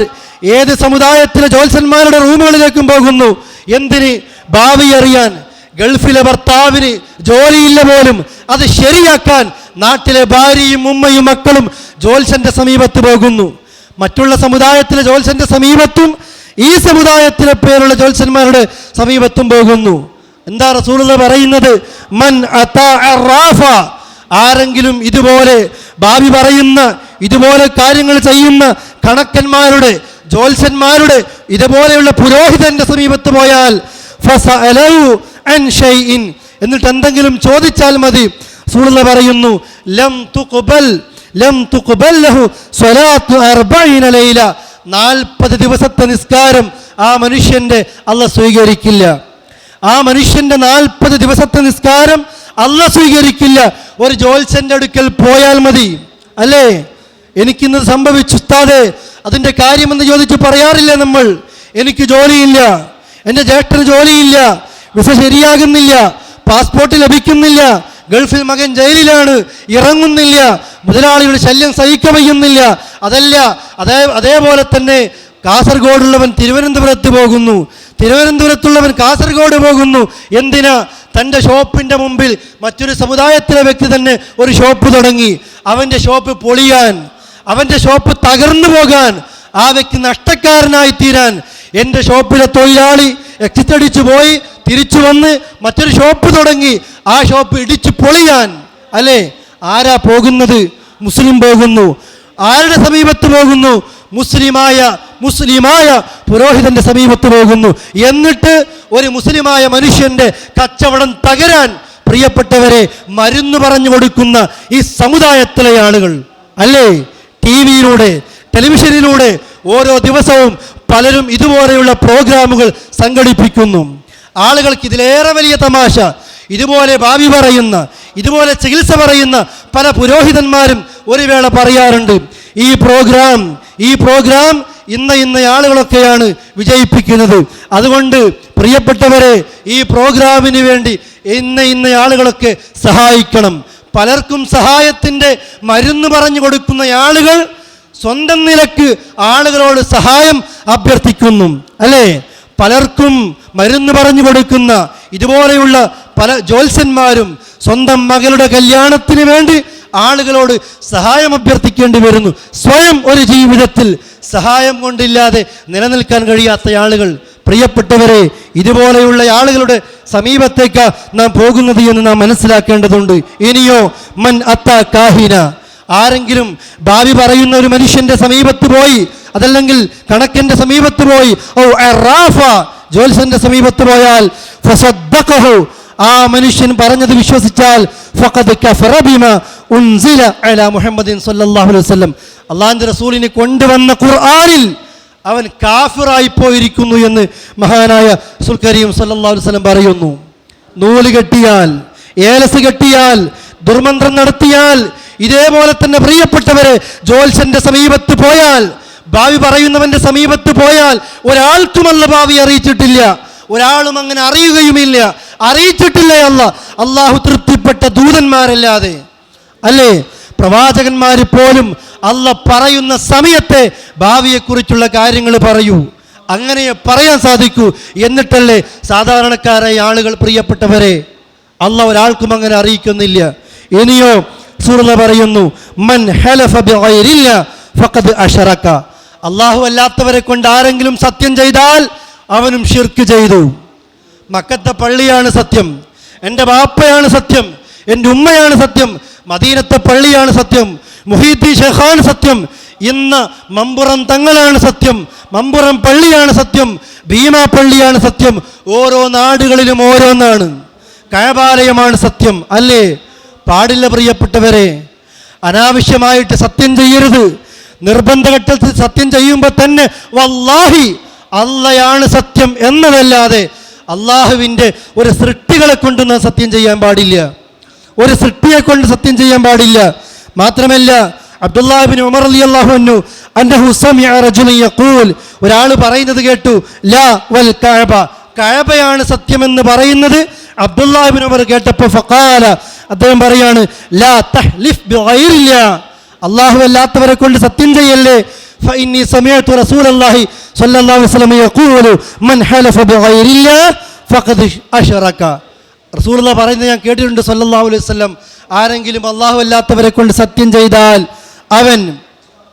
ഏത് സമുദായത്തിലെ ജ്യോത്സ്യന്മാരുടെ റൂമുകളിലേക്കും പോകുന്നു. എന്തിന്? ഭാവി അറിയാൻ. ഗൾഫിലെ ഭർത്താവിന് ജോലിയില്ല പോലും അത് ശരിയാക്കാൻ നാട്ടിലെ ഭാര്യയും ഉമ്മയും മക്കളും ജ്യോത്സ്യന്റെ സമീപത്ത് പോകുന്നു. മറ്റുള്ള സമുദായത്തിലെ ജ്യോത്സ്യന്റെ സമീപത്തും ഈ സമുദായത്തിലെ പേരുള്ള ജ്യോത്സ്യന്മാരുടെ സമീപത്തും പോകുന്നു. എന്താ റസൂലുള്ളാഹി പറയുന്നത്? മൻ അതാ അറാഫ, ആരെങ്കിലും ഇതുപോലെ ഭാവി പറയുന്ന, ഇതുപോലെ കാര്യങ്ങൾ ചെയ്യുന്ന കണക്കന്മാരുടെ, ജ്യോത്സ്യന്മാരുടെ, ഇതുപോലെയുള്ള പുരോഹിതന്റെ സമീപത്ത് പോയാൽ ഫസഅലഹു അൻ ഷൈഇൻ, എന്നിട്ട് എന്തെങ്കിലും ചോദിച്ചാൽ മതി. റസൂലുള്ളാഹി പറയുന്നു, ലം തുഖ്ബൽ ലഹു സ്വലാത്തു 40 ലൈല, 40 ദിവസത്തെ നിസ്കാരം ആ മനുഷ്യന്റെ അല്ലാഹ് സ്വീകരിക്കില്ല. ആ മനുഷ്യന്റെ 40 ദിവസത്തെ നിസ്കാരം അല്ലാഹ് സ്വീകരിക്കില്ല. ഒരു ജ്യോത്സ്യന്റെ അടുക്കൽ പോയാൽ മതി. അല്ലേ, എനിക്കിന്ന് സംഭവിച്ചു ഉസ്താദേ, അതിന്റെ കാര്യമെന്ന് ചോദിച്ചു പറയാറില്ല നമ്മൾ. എനിക്ക് ജോലിയില്ല, എൻ്റെ ജ്യേഷ്ഠന് ജോലിയില്ല, വിസ ശരിയാകുന്നില്ല, പാസ്പോർട്ട് ലഭിക്കുന്നില്ല, ഗൾഫിൽ മകൻ ജയിലിലാണ്, ഇറങ്ങുന്നില്ല, മുതലാളിയുടെ ശല്യം സഹിക്കാൻ വയ്യുന്നില്ല. അതേപോലെ തന്നെ കാസർഗോഡുള്ളവൻ തിരുവനന്തപുരത്ത് പോകുന്നു, തിരുവനന്തപുരത്തുള്ളവൻ കാസർഗോഡ് പോകുന്നു. എന്തിനാ? തൻ്റെ ഷോപ്പിൻ്റെ മുമ്പിൽ മറ്റൊരു സമുദായത്തിലെ വ്യക്തി തന്നെ ഒരു ഷോപ്പ് തുടങ്ങി. അവൻ്റെ ഷോപ്പ് പൊളിയാൻ, അവൻ്റെ ഷോപ്പ് തകർന്നു പോകാൻ, ആ വ്യക്തി നഷ്ടക്കാരനായി തീരാൻ. എൻ്റെ ഷോപ്പിലെ തൊഴിലാളി എക്സിറ്റ് അടിച്ചു പോയി തിരിച്ചു വന്ന് മറ്റൊരു ഷോപ്പ് തുടങ്ങി, ആ ഷോപ്പ് ഇടിച്ചു പൊളിയാൻ. അല്ലേ? ആരാ പോകുന്നത്? മുസ്ലിം പോകുന്നു. ആരുടെ സമീപത്ത് പോകുന്നു? മുസ്ലിമായ പുരോഹിതന്റെ സമീപത്ത് പോകുന്നു. എന്നിട്ട് ഒരു മുസ്ലിമായ മനുഷ്യന്റെ കച്ചവടം തകരാൻ പ്രിയപ്പെട്ടവരെ മരുന്ന് പറഞ്ഞു കൊടുക്കുന്ന ഈ സമുദായത്തിലെ ആളുകൾ, അല്ലേ? ടിവിയിലൂടെ, ടെലിവിഷനിലൂടെ ഓരോ ദിവസവും പലരും ഇതുപോലെയുള്ള പ്രോഗ്രാമുകൾ സംഘടിപ്പിക്കുന്നു. ആളുകൾക്ക് ഇതിലേറെ വലിയ തമാശ, ഇതുപോലെ ഭാവി പറയുന്ന, ഇതുപോലെ ചികിത്സ പറയുന്ന പല പുരോഹിതന്മാരും ഒരു വേള പറയാറുണ്ട്, ഈ പ്രോഗ്രാം ഇന്ന ആളുകളൊക്കെയാണ് വിജയിപ്പിക്കുന്നത്. അതുകൊണ്ട് പ്രിയപ്പെട്ടവരെ, ഈ പ്രോഗ്രാമിന് വേണ്ടി ഇന്ന ആളുകളൊക്കെ സഹായിക്കണം. പലർക്കും സഹായത്തിൻ്റെ മരുന്ന് പറഞ്ഞു കൊടുക്കുന്ന ആളുകൾ സ്വന്തം നിലക്ക് ആളുകളോട് സഹായം അഭ്യർത്ഥിക്കുന്നു, അല്ലേ? പലർക്കും മരുന്ന് പറഞ്ഞു കൊടുക്കുന്ന ഇതുപോലെയുള്ള പല ജ്യോത്സ്യന്മാരും സ്വന്തം മകളുടെ കല്യാണത്തിന് വേണ്ടി ആളുകളോട് സഹായം അഭ്യർത്ഥിക്കേണ്ടി വരുന്നു. സ്വയം ഒരു ജീവിതത്തിൽ സഹായം കൊണ്ടില്ലാതെ നിലനിൽക്കാൻ കഴിയാത്ത ആളുകൾ. പ്രിയപ്പെട്ടവരെ, ഇതുപോലെയുള്ള ആളുകളുടെ സമീപത്തേക്ക് നാം പോകുന്നത് എന്ന് നാം മനസ്സിലാക്കേണ്ടതുണ്ട്. ഇനിയോ മൻ അത്ത കാഹിന, ആരെങ്കിലും ഭാവി പറയുന്ന ഒരു മനുഷ്യന്റെ സമീപത്ത് പോയി, അതല്ലെങ്കിൽ കണക്കന്റെ സമീപത്ത് പോയി, ഓ അറാഫ ജ്യോത്സ്യന്റെ സമീപത്ത് പോയാൽ, ഫസദ്ദഖഹു, ആ മനുഷ്യൻ പറഞ്ഞത് വിശ്വസിച്ചാൽ, ഫഖദ് കഫറ ബിമാ ഉൻസില അലാ മുഹമ്മദിൻ സ്വല്ലല്ലാഹു അലൈഹി വസല്ലം, അല്ലാഹുവിന്റെ റസൂലിനെ കൊണ്ടുവന്ന ഖുർആനിൽ അവൻ കാഫിറായി പോയിരിക്കുന്നു എന്ന് മഹാനായ റസൂൽ കരീം സ്വല്ലല്ലാഹു അലൈഹി വസല്ലം പറയുന്നു. നൂല് കെട്ടിയാൽ, ഏലസ് കെട്ടിയാൽ, ദുർമന്ത്രം നടത്തിയാൽ, ഇതേപോലെ തന്നെ പ്രിയപ്പെട്ടവരെ ജ്യോത്സ്യന്റെ സമീപത്ത് പോയാൽ, ഭാവി പറയുന്നവന്റെ സമീപത്ത് പോയാൽ, ഒരാൾക്കുമല്ല ഭാവി അറിയിച്ചിട്ടില്ല, ഒരാളും അങ്ങനെ അറിയുകയുമില്ല, അറിയിച്ചിട്ടില്ല അള്ളാഹു തൃപ്തിപ്പെട്ട ദൂതന്മാരല്ലാതെ, അല്ലേ? പ്രവാചകന്മാർ പോലും അല്ല പറയുന്ന സമയത്തെ ഭാവിയെക്കുറിച്ചുള്ള കാര്യങ്ങൾ പറയൂ, അങ്ങനെ പറയാൻ സാധിക്കൂ. എന്നിട്ടല്ലേ സാധാരണക്കാരായ ആളുകൾ, പ്രിയപ്പെട്ടവരെ, അല്ല ഒരാൾക്കും അങ്ങനെ അറിയിക്കുന്നില്ല. ഇനിയോ സൂറ പറയുന്നു, മൻ ഹലഫ ബിഗൈരില്ല ഫഖദ് അശറക, അല്ലാഹു അല്ലാത്തവരെ കൊണ്ട് ആരെങ്കിലും സത്യം ചെയ്താൽ അവനും ഷിർക്ക് ചെയ്തു. മക്കത്തെ പള്ളിയാണ് സത്യം, എൻ്റെ ബാപ്പയാണ് സത്യം, എൻ്റെ ഉമ്മയാണ് സത്യം, മദീനത്തെ പള്ളിയാണ് സത്യം, മുഹീദ്ദീൻ ഷെയ്ഖാണ് സത്യം, ഇന്ന് മമ്പുറം തങ്ങളാണ് സത്യം, മമ്പുറം പള്ളിയാണ് സത്യം, ഭീമാ പള്ളിയാണ് സത്യം. ഓരോ നാടുകളിലും ഓരോന്നാണ്. കഅബാലയമാണ് സത്യം, അല്ലേ? പാടില്ല പ്രിയപ്പെട്ടവരെ, അനാവശ്യമായിട്ട് സത്യം ചെയ്യരുത്. നിർബന്ധഘട്ടത്തിൽ സത്യം ചെയ്യുമ്പോൾ തന്നെ വല്ലാഹി അള്ളയാണ് സത്യം എന്നതല്ലാതെ അള്ളാഹുവിൻ്റെ ഒരു സൃഷ്ടികളെ കൊണ്ട് നാം സത്യം ചെയ്യാൻ പാടില്ല, ഒരു സൃഷ്ടിയെ കൊണ്ട് സത്യം ചെയ്യാൻ പാടില്ല. മാത്രമല്ല, അബ്ദുല്ലാഹ് ഇബ്നു ഉമർ റളിയല്ലാഹു അൻഹു അന്നഹു സമിഅ റജുലൻ യഖൂൽ, ഒരാൾ പറയുന്നത് കേട്ടു, ലാ വൽ കഅബ, കഅബയാണ് സത്യമെന്ന് പറയുന്നത് അബ്ദുല്ലാഹ് ഇബ്നു ഉമർ കേട്ടപ്പോൾ ഫഖാല, അദ്ദേഹം പറയാണ്, ലാ തഹ്ലിഫ് ബിഗൈരില്ല, അല്ലാഹു അല്ലാത്തവരെ കൊണ്ട് സത്യം ചെയ്യല്ലേ. ഫഇന്നി സമഅതു റസൂലല്ലാഹി സ്വല്ലല്ലാഹു അലൈഹി വസല്ലം യഖൂലു മൻ ഹലഫ ബിഗൈരില്ല ഫഖദ് അശ്റക, റസൂലുള്ളാഹി പറയുന്നത് ഞാൻ കേട്ടിട്ടുണ്ട് സ്വല്ലല്ലാഹു അലൈഹി വസല്ലം, ആരെങ്കിലും അല്ലാഹു അല്ലാത്തവരെ കൊണ്ട് സത്യം ചെയ്താൽ അവൻ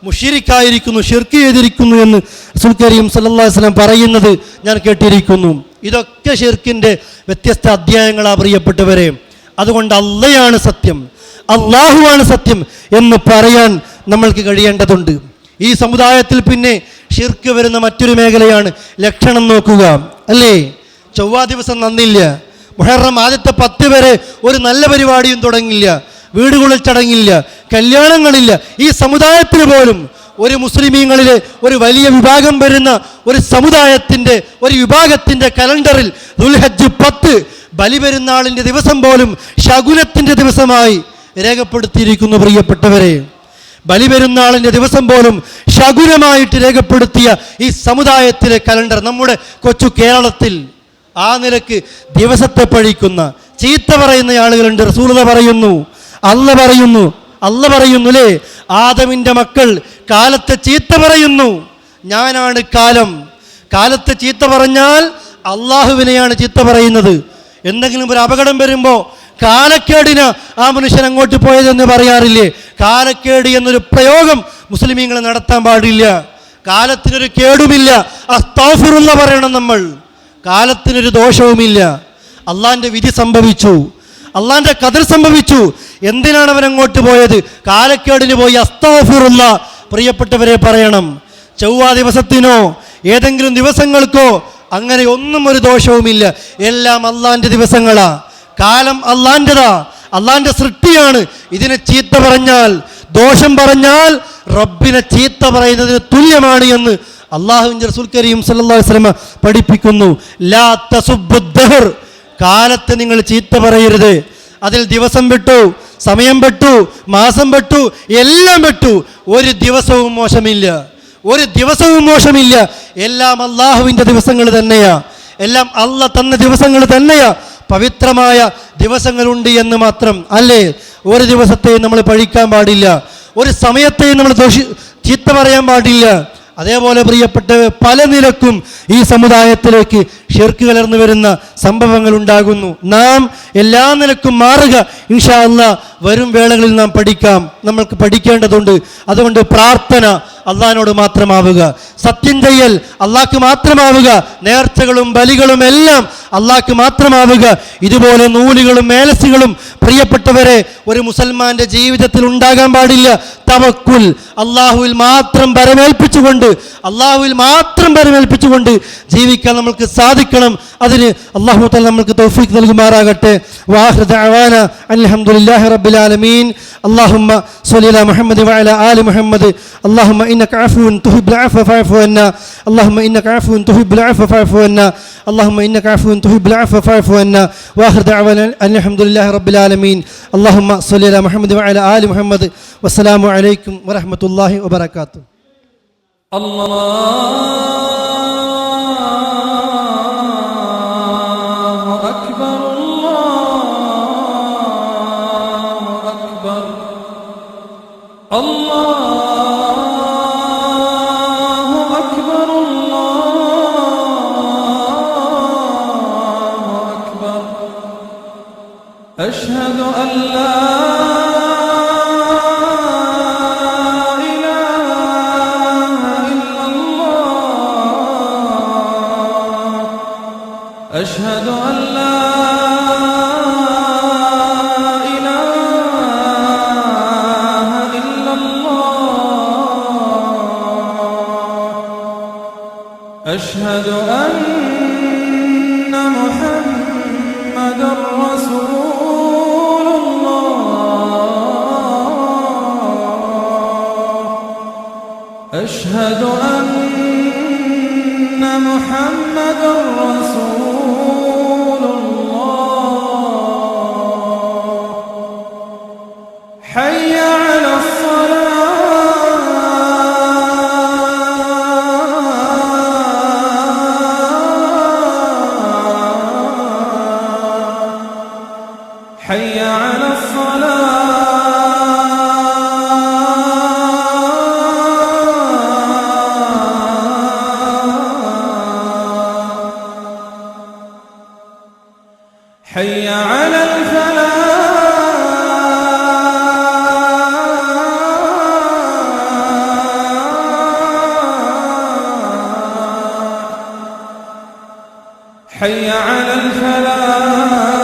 മുശ്രിക്കായിരിക്കുന്നു, ഷിർക്ക് ചെയ്തിരിക്കുന്നു എന്ന് റസൂൽ കരീം സ്വല്ലല്ലാഹു അലൈഹി വസല്ലം പറയുന്നത് ഞാൻ കേട്ടിരിക്കുന്നു. ഇതൊക്കെ ഷിർക്കിൻ്റെ വ്യത്യസ്ത അധ്യായങ്ങളാ പ്രിയപ്പെട്ടവരെ. അതുകൊണ്ട് അള്ളയാണ് സത്യം, അള്ളാഹുവാണ് സത്യം എന്ന് പറയാൻ നമ്മൾക്ക് കഴിയേണ്ടതുണ്ട്. ഈ സമുദായത്തിൽ പിന്നെ ഷിർക്ക് വരുന്ന മറ്റൊരു മേഖലയാണ് ലക്ഷണം നോക്കുക, അല്ലേ? ചൊവ്വാ ദിവസം നന്നില്ല, മുഹറം ആദ്യത്തെ 10 വരെ ഒരു നല്ല പരിപാടിയും തുടങ്ങില്ല, വീടുകളിൽ ചടങ്ങില്ല, കല്യാണങ്ങളില്ല. ഈ സമുദായത്തിന് പോലും ഒരു മുസ്ലിമീങ്ങളിലെ ഒരു വലിയ വിഭാഗം വരുന്ന ഒരു സമുദായത്തിൻ്റെ ഒരു വിഭാഗത്തിൻ്റെ കലണ്ടറിൽ ദുൽഹജ്ജ് 10 ബലിപെരുന്നാളിൻ്റെ ദിവസം പോലും ശകുനത്തിൻ്റെ ദിവസമായി രേഖപ്പെടുത്തിയിരിക്കുന്നു. പ്രിയപ്പെട്ടവരെ, ബലിപെരുന്നാളിൻ്റെ ദിവസം പോലും ശകുനമായിട്ട് രേഖപ്പെടുത്തിയ ഈ സമുദായത്തിലെ കലണ്ടർ നമ്മുടെ കൊച്ചു കേരളത്തിൽ ആ നിലക്ക് ദിവസത്തെ പഴിക്കുന്ന, ചീത്ത പറയുന്ന ആളുകളുണ്ട്. റസൂലുള്ളാഹി പറയുന്നു, അല്ല പറയുന്നു അല്ലേ, ആദമിന്റെ മക്കൾ കാലത്തെ ചീത്ത പറയുന്നു, ഞാനാണ് കാലത്തെ ചീത്ത പറഞ്ഞാൽ അള്ളാഹുവിനെയാണ് ചീത്ത പറയുന്നത്. എന്തെങ്കിലും ഒരു അപകടം വരുമ്പോൾ കാലക്കേടിന് ആ മനുഷ്യൻ അങ്ങോട്ട് പോയതെന്ന് പറയാറില്ലേ? കാലക്കേട് എന്നൊരു പ്രയോഗം മുസ്ലിമീങ്ങൾ നടത്താൻ പാടില്ല. കാലത്തിനൊരു കേടുമില്ല, അസ്തഗ്ഫിറുല്ലാഹ് പറയണം നമ്മൾ. കാലത്തിനൊരു ദോഷവുമില്ല. അള്ളാന്റെ വിധി സംഭവിച്ചു, അള്ളാന്റെ ഖദർ സംഭവിച്ചു. എന്തിനാണ് അവൻ അങ്ങോട്ട് പോയത്? കാലക്കേടിന് പോയി. അസ്തഗ്ഫിറുല്ലാഹ് പ്രിയപ്പെട്ടവരെ പറയണം. ചൊവ്വാ ദിവസത്തിനോ ഏതെങ്കിലും ദിവസങ്ങൾക്കോ അങ്ങനെ ഒന്നും ഒരു ദോഷവുമില്ല. എല്ലാം അള്ളാന്റെ ദിവസങ്ങളാ. കാലം അള്ളാന്റെതാ, അള്ളാന്റെ സൃഷ്ടിയാണ്. ഇതിനെ ചീത്ത പറഞ്ഞാൽ, ദോഷം പറഞ്ഞാൽ റബ്ബിനെ ചീത്ത പറയുന്നതിന് തുല്യമാണ് എന്ന് അല്ലാഹുവിന്റെ റസൂൽ കരീം സല്ലല്ലാഹു അലൈഹി വസല്ലം പഠിപ്പിക്കുന്നു. ലാ തസുബ്ബുദ്ദഹർ, കാലത്തെ നിങ്ങൾ ചീത്ത പറയരുത്. അതിൽ ദിവസം പെട്ടു, സമയം പെട്ടു, മാസം പെട്ടു, എല്ലാം പെട്ടു. ഒരു ദിവസവും മോശമില്ല. എല്ലാം അള്ളാഹുവിന്റെ ദിവസങ്ങൾ തന്നെയാ, എല്ലാം അള്ളാഹ് തന്ന ദിവസങ്ങൾ തന്നെയാ. പവിത്രമായ ദിവസങ്ങളുണ്ട് എന്ന് മാത്രം അല്ലേ. ഒരു ദിവസത്തെയും നമ്മൾ പഴിക്കാൻ പാടില്ല, ഒരു സമയത്തെയും നമ്മൾ ചീത്ത പറയാൻ പാടില്ല. അതേപോലെ പ്രിയപ്പെട്ട പല നിലക്കും ഈ സമുദായത്തിലേക്ക് ഷിർക്ക് കലർന്നു വരുന്ന സംഭവങ്ങൾ ഉണ്ടാകുന്നു. നാം എല്ലാ നിലക്കും മാറുക. ഇൻഷാ അല്ലാഹ് വരും വേളകളിൽ നാം നമ്മൾക്ക് പഠിക്കേണ്ടതുണ്ട്. അതുകൊണ്ട് പ്രാർത്ഥന അള്ളാഹിനോട് മാത്രമാവുക, സത്യം ചെയ്യൽ അള്ളാഹ്ക്ക് മാത്രമാവുക, നേർച്ചകളും ബലികളും എല്ലാം അള്ളാഹ്ക്ക് മാത്രമാവുക. ഇതുപോലെ നൂലുകളും മേലസികളും പ്രിയപ്പെട്ടവരെ ഒരു മുസൽമാന്റെ ജീവിതത്തിൽ ഉണ്ടാകാൻ പാടില്ല. തവക്കുൽ, അള്ളാഹുവിൽ മാത്രം പരമേൽപ്പിച്ചുകൊണ്ട് ജീവിക്കാൻ നമ്മൾക്ക് സാധിക്കണം. അതിന് അല്ലാഹു തആല നമ്മൾക്ക് തൗഫീഖ് നൽകുമാറാകട്ടെ. വആഖിറു ദഅവാന അൽഹംദുലില്ലാഹി റബ്ബിൽ ആലമീൻ. اللهم صل على محمد وعلى آل محمد. اللهم إنك عفو تحب العفو فاعف عنا. اللهم إنك عفو تحب العفو فاعف عنا. اللهم إنك عفو تحب العفو فاعف عنا. وآخر دعوانا الحمد لله رب العالمين. اللهم صل على محمد وعلى آل محمد. والسلام عليكم ورحمة الله وبركاته. أشهد أن لا إله إلا الله. أشهد أن لا إله إلا الله. أشهد أن محمدًا رسول أشهد أن محمدًا رسول الله. حي على الصلاة. حي على الصلاة. حي على الفلاح. حي على الفلاح.